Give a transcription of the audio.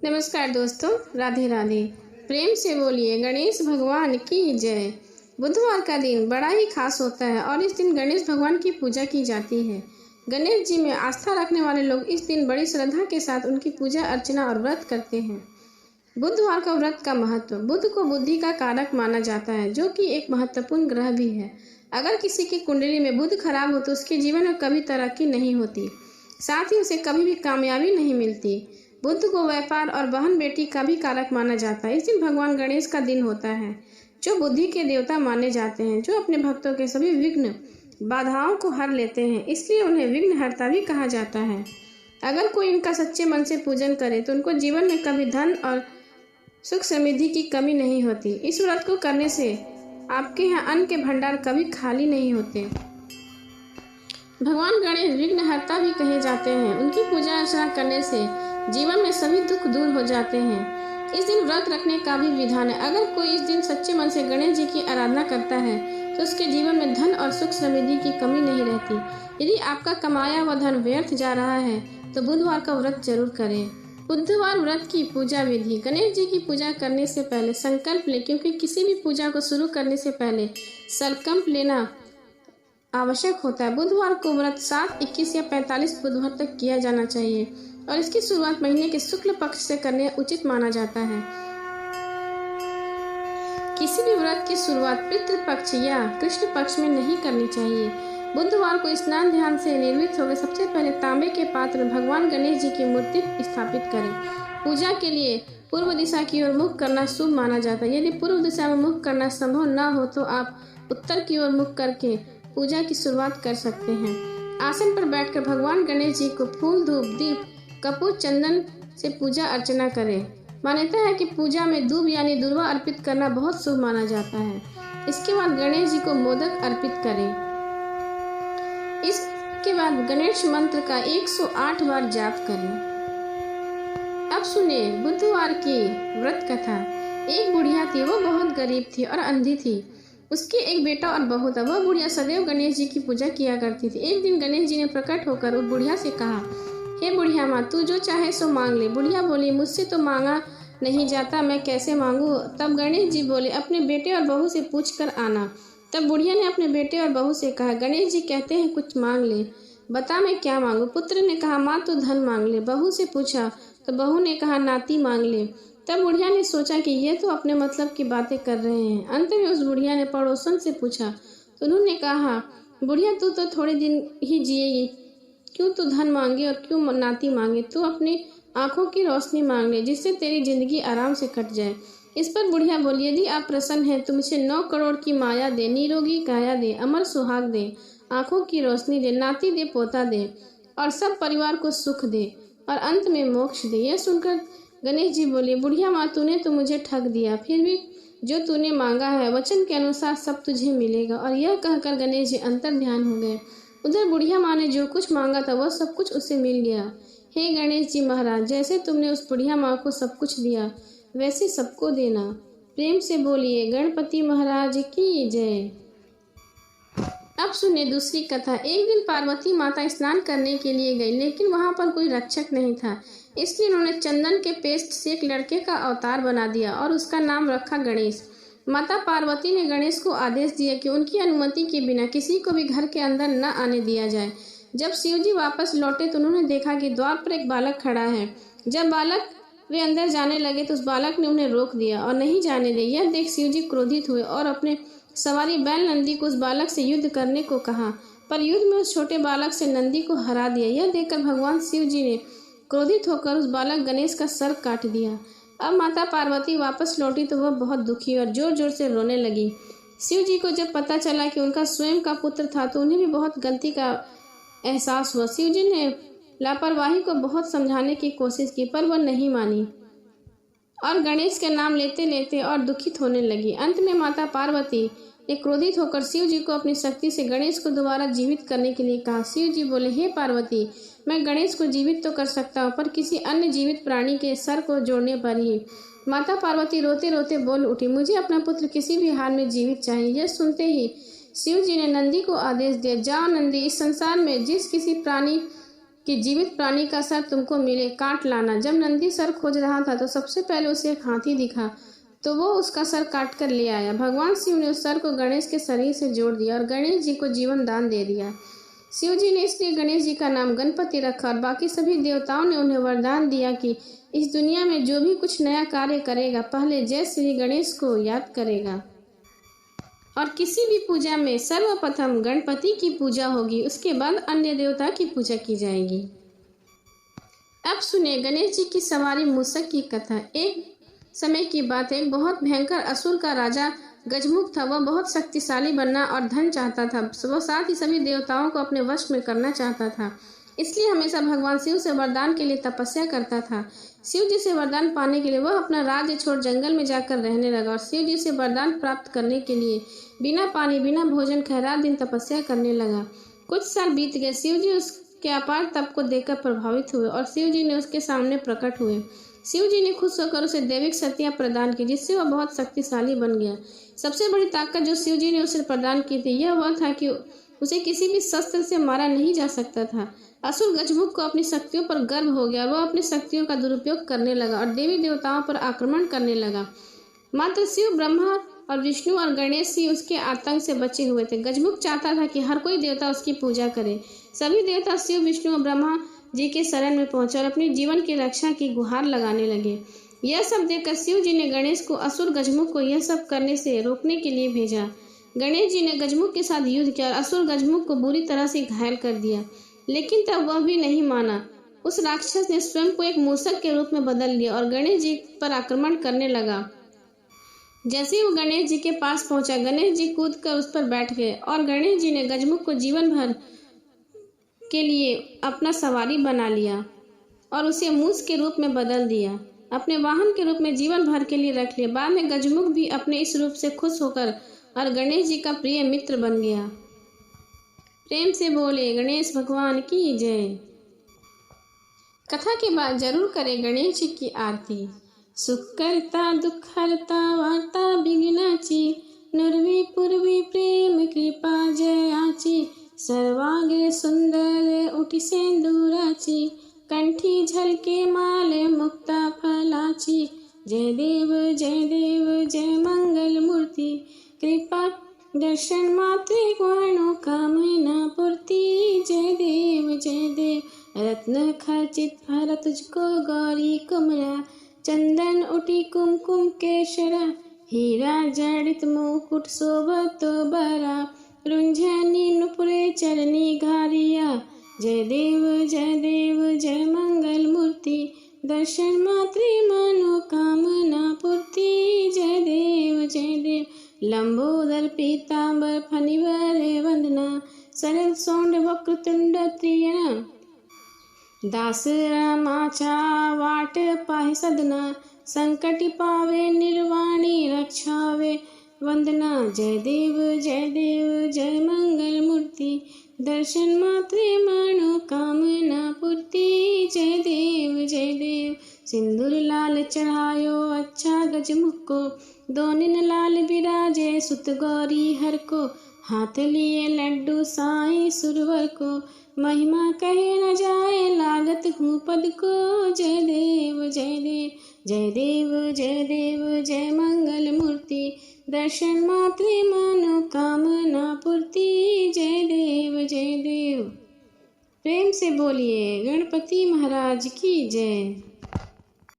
नमस्कार दोस्तों, राधे राधे। प्रेम से बोलिए गणेश भगवान की जय। बुधवार का दिन बड़ा ही खास होता है और इस दिन गणेश भगवान की पूजा की जाती है। गणेश जी में आस्था रखने वाले लोग इस दिन बड़ी श्रद्धा के साथ उनकी पूजा अर्चना और व्रत करते हैं। बुधवार का व्रत का महत्व। बुध को बुद्धि का कारक माना जाता है, जो कि एक महत्वपूर्ण ग्रह भी है। अगर किसी की कुंडली में बुध खराब हो तो उसके जीवन में कभी तरक्की नहीं होती, साथ ही उसे कभी भी कामयाबी नहीं मिलती। बुध को व्यापार और बहन बेटी का भी कारक माना जाता है। इस दिन भगवान गणेश का दिन होता है, जो बुद्धि के देवता माने जाते हैं, जो अपने भक्तों के सभी विघ्न बाधाओं को हर लेते हैं, इसलिए उन्हें विघ्नहर्ता भी कहा जाता है। अगर कोई इनका सच्चे मन से पूजन करे तो उनको जीवन में कभी धन और सुख समृद्धि की कमी नहीं होती। इस व्रत को करने से आपके यहाँ अन्न के भंडार कभी खाली नहीं होते। भगवान गणेश विघ्नहर्ता भी कहे जाते हैं। उनकी पूजा अर्चना करने से जीवन में सभी दुख दूर हो जाते हैं। इस दिन व्रत रखने का भी विधान है। अगर कोई इस दिन सच्चे मन से गणेश जी की आराधना करता है तो उसके जीवन में धन और सुख समृद्धि की कमी नहीं रहती। यदि आपका कमाया हुआ धन व्यर्थ जा रहा है तो बुधवार का व्रत जरूर करें। बुधवार व्रत की पूजा विधि। गणेश जी की पूजा करने से पहले संकल्प लें, क्योंकि किसी भी पूजा को शुरू करने से पहले संकल्प लेना आवश्यक होता है। बुधवार को व्रत 7, 21 या 45 बुधवार तक किया जाना चाहिए और इसकी शुरुआत महीने के शुक्ल पक्ष से करने उचित माना जाता है। किसी भी व्रत की शुरुआत पितृ पक्ष या कृष्ण पक्ष में नहीं करनी चाहिए। बुधवार को स्नान ध्यान से निर्मित होकर सबसे पहले तांबे के पात्र में भगवान गणेश जी की मूर्ति स्थापित करें। पूजा के लिए पूर्व दिशा की ओर मुख करना शुभ माना जाता है। यदि पूर्व दिशा में मुख करना संभव न हो तो आप उत्तर की ओर मुख करके पूजा की शुरुआत कर सकते हैं। आसन पर बैठकर भगवान गणेश जी को फूल, धूप, दीप, कपूर, चंदन से पूजा अर्चना करें। मान्यता है कि पूजा में दूब यानी दुर्वा अर्पित करना बहुत शुभ माना जाता है। इसके बाद गणेश जी को मोदक अर्पित करें। इसके बाद गणेश मंत्र का 108 बार जाप करें। अब सुने बुधवार की व्रत कथा। एक बुढ़िया थी, वो बहुत गरीब थी और अंधी थी। उसके एक बेटा और बहू था। वह बुढ़िया सदैव गणेश जी की पूजा किया करती थी। एक दिन गणेश जी ने प्रकट होकर उस बुढ़िया से कहा, हे बुढ़िया माँ, तू जो चाहे सो मांग ले। बुढ़िया बोली, मुझसे तो मांगा नहीं जाता, मैं कैसे मांगू। तब गणेश जी बोले, अपने बेटे और बहू से पूछ कर आना। तब बुढ़िया ने अपने बेटे और बहू से कहा, गणेश जी कहते हैं कुछ मांग ले, बता मैं क्या मांगू। पुत्र ने कहा, माँ तू धन मांग ले। बहू से पूछा तो बहू ने कहा, नाती मांग ले। तब बुढ़िया ने सोचा कि ये तो अपने मतलब की बातें कर रहे हैं। अंत में उस बुढ़िया ने पड़ोसन से पूछा तो उन्होंने कहा, बुढ़िया तू तो थोड़े दिन ही जिएगी, क्यों तू धन मांगे और क्यों नाती मांगे। तू अपनी आंखों की रोशनी मांग ले, जिससे तेरी जिंदगी आराम से कट जाए। इस पर बुढ़िया बोली, यदि आप प्रसन्न हैं तो मुझे 9 करोड़ की माया दे, निरोगी काया दे, अमर सुहाग दे, आंखों की रोशनी दे, नाती दे, पोता दे और सब परिवार को सुख दे और अंत में मोक्ष दे। यह सुनकर गणेश जी बोले, बुढ़िया माँ, तूने तो मुझे ठग दिया। फिर भी जो तूने मांगा है वचन के अनुसार सब तुझे मिलेगा। और यह कहकर गणेश जी अंतर ध्यान हो गए। उधर बुढ़िया माँ ने जो कुछ मांगा था वह सब कुछ उसे मिल गया। हे गणेश जी महाराज, जैसे तुमने उस बुढ़िया माँ को सब कुछ दिया वैसे सबको देना। प्रेम से बोलिए गणपति महाराज की जय। अब सुने दूसरी कथा। एक दिन पार्वती माता स्नान करने के लिए गई, लेकिन वहां पर कोई रक्षक नहीं था। इसलिए उन्होंने चंदन के पेस्ट से एक लड़के का अवतार बना दिया और उसका नाम रखा गणेश। माता पार्वती ने गणेश को आदेश दिया कि उनकी अनुमति के बिना किसी को भी घर के अंदर न आने दिया जाए। जब शिव जी वापस लौटे तो उन्होंने देखा कि द्वार पर एक बालक खड़ा है। जब बालक वे अंदर जाने लगे तो उस बालक ने उन्हें रोक दिया और नहीं जाने दिया। यह देख शिव जी क्रोधित हुए और अपने सवारी बैल नंदी को उस बालक से युद्ध करने को कहा, पर युद्ध में उस छोटे बालक से नंदी को हरा दिया। यह देखकर भगवान शिव जी ने क्रोधित होकर उस बालक गणेश का सर काट दिया। अब माता पार्वती वापस लौटी तो वह बहुत दुखी और जोर जोर से रोने लगी। शिव जी को जब पता चला कि उनका स्वयं का पुत्र था तो उन्हें भी बहुत गलती का एहसास हुआ। शिव जी ने लापरवाही को बहुत समझाने की कोशिश की, पर वह नहीं मानी और गणेश के नाम लेते लेते और दुखित होने लगी। अंत में माता पार्वती ने क्रोधित होकर शिव जी को अपनी शक्ति से गणेश को दोबारा जीवित करने के लिए कहा। शिव जी बोले, हे पार्वती, मैं गणेश को जीवित तो कर सकता हूँ, पर किसी अन्य जीवित प्राणी के सर को जोड़ने पर ही। माता पार्वती रोते रोते बोल उठी, मुझे अपना पुत्र किसी भी हाल में जीवित चाहिए। यह सुनते ही शिव जी ने नंदी को आदेश दिया, जाओ नंदी, इस संसार में जिस किसी प्राणी कि जीवित प्राणी का सर तुमको मिले, काट लाना। जब नंदी सर खोज रहा था तो सबसे पहले उसे एक हाथी दिखा, तो वो उसका सर काट कर ले आया। भगवान शिव ने उस सर को गणेश के शरीर से जोड़ दिया और गणेश जी को जीवन दान दे दिया। शिव जी ने इसलिए गणेश जी का नाम गणपति रखा और बाकी सभी देवताओं ने उन्हें वरदान दिया कि इस दुनिया में जो भी कुछ नया कार्य करेगा पहले जय श्री गणेश को याद करेगा और किसी भी पूजा में सर्वप्रथम गणपति की पूजा होगी, उसके बाद अन्य देवता की पूजा की जाएगी। अब सुने गणेश जी की सवारी मूषक की कथा। एक समय की बात है, एक बहुत भयंकर असुर का राजा गजमुख था। वह बहुत शक्तिशाली बनना और धन चाहता था। वह साथ ही सभी देवताओं को अपने वश में करना चाहता था, इसलिए हमेशा भगवान शिव से वरदान के लिए तपस्या करता था। शिव जी से वरदान पाने के लिए वह अपना राज्य छोड़ जंगल में जाकर रहने लगा और शिव जी से वरदान प्राप्त करने के लिए बिना पानी बिना भोजन खाए रात दिन तपस्या करने लगा। कुछ साल बीत गए। शिव जी उसके अपार तप को देखकर प्रभावित हुए और शिव जी ने उसके सामने प्रकट हुए। शिव जी ने खुश होकर उसे दैविक शक्तियां प्रदान की, जिससे वह बहुत शक्तिशाली बन गया। सबसे बड़ी ताकत जो शिव जी ने उसे प्रदान की थी यह वह था कि उसे किसी भी शस्त्र से मारा नहीं जा सकता था। असुर गजमुख को अपनी शक्तियों पर गर्व हो गया। वह अपनी शक्तियों का दुरुपयोग करने लगा और देवी देवताओं पर आक्रमण करने लगा। मात्र शिव, ब्रह्मा और विष्णु और गणेश ही उसके आतंक से बचे हुए थे। गजमुख चाहता था कि हर कोई देवता उसकी पूजा करे। सभी देवता शिव, विष्णु और ब्रह्मा जी के शरण में पहुंचे और अपने जीवन की रक्षा की गुहार लगाने लगे। यह सब देखकर शिव जी ने गणेश को असुर गजमुख को यह सब करने से रोकने के लिए भेजा। गणेश जी ने गजमुख के साथ युद्ध किया और असुर गजमुख को बुरी तरह से घायल कर दिया, लेकिन तब वह भी नहीं माना। उस राक्षस ने स्वयं को एक मूषक के रूप में बदल लिया और गणेश जी पर आक्रमण करने लगा। जैसे ही वो गणेश जी के पास पहुंचा, गणेश जी कूदकर उस पर बैठ गए और गणेश जी ने गजमुख को जीवन भर के लिए अपना सवारी बना लिया और उसे मूस के रूप में बदल दिया, अपने वाहन के रूप में जीवन भर के लिए रख लिया। बाद में गजमुख भी अपने इस रूप से खुश होकर और गणेश जी का प्रिय मित्र बन गया। प्रेम से बोले गणेश भगवान की जय। कथा के बाद जरूर करें गणेश जी की आरती। सुख करता दुख हरता वार्ता विघ्नाची, नुरवी पूर्वी प्रेम कृपा जयाची, सर्वांगे सुंदर उठी सेंदुराची, कंठी झलके माल मुक्ता फलाची, जय देव जय मंगल मूर्ति, कृपा दर्शन मात्रे मनोकामना पूर्ति, जय देव रत्न खचित फल तुझको गौरी कुमरा, चंदन उठी कुमकुम केशरा, हीरा जड़ित मुकुट शोभतो बरा, रुंझनी नुपुरे चरनी घारिया, जय देव जय मंगल मूर्ति, दर्शन मात्रे मनोकामना पूर्ति, जय देव लंबोदर पीतांबर फणिवर वंदना, सरल सौंड वक्रतुंड त्रियना, दास रामाचा वाट पाहि सदना, संकट पावे निर्वाणी रक्षावे वंदना, जय देव जय मंगल मूर्ति, दर्शन मात्रे मनोकामना पूर्ति, जय देव सिंदूर लाल चढ़ायो अच्छा गजमुख को, दोनिन लाल बिराजे सुत गौरी हर को, हाथ लिए लड्डू साईं सुरवर को, महिमा कहे न जाए लागत हूँ पद को, जय देव जय मंगल मूर्ति, दर्शन मात्रे मनोकामना पूर्ति, जय देव। प्रेम से बोलिए गणपति महाराज की जय।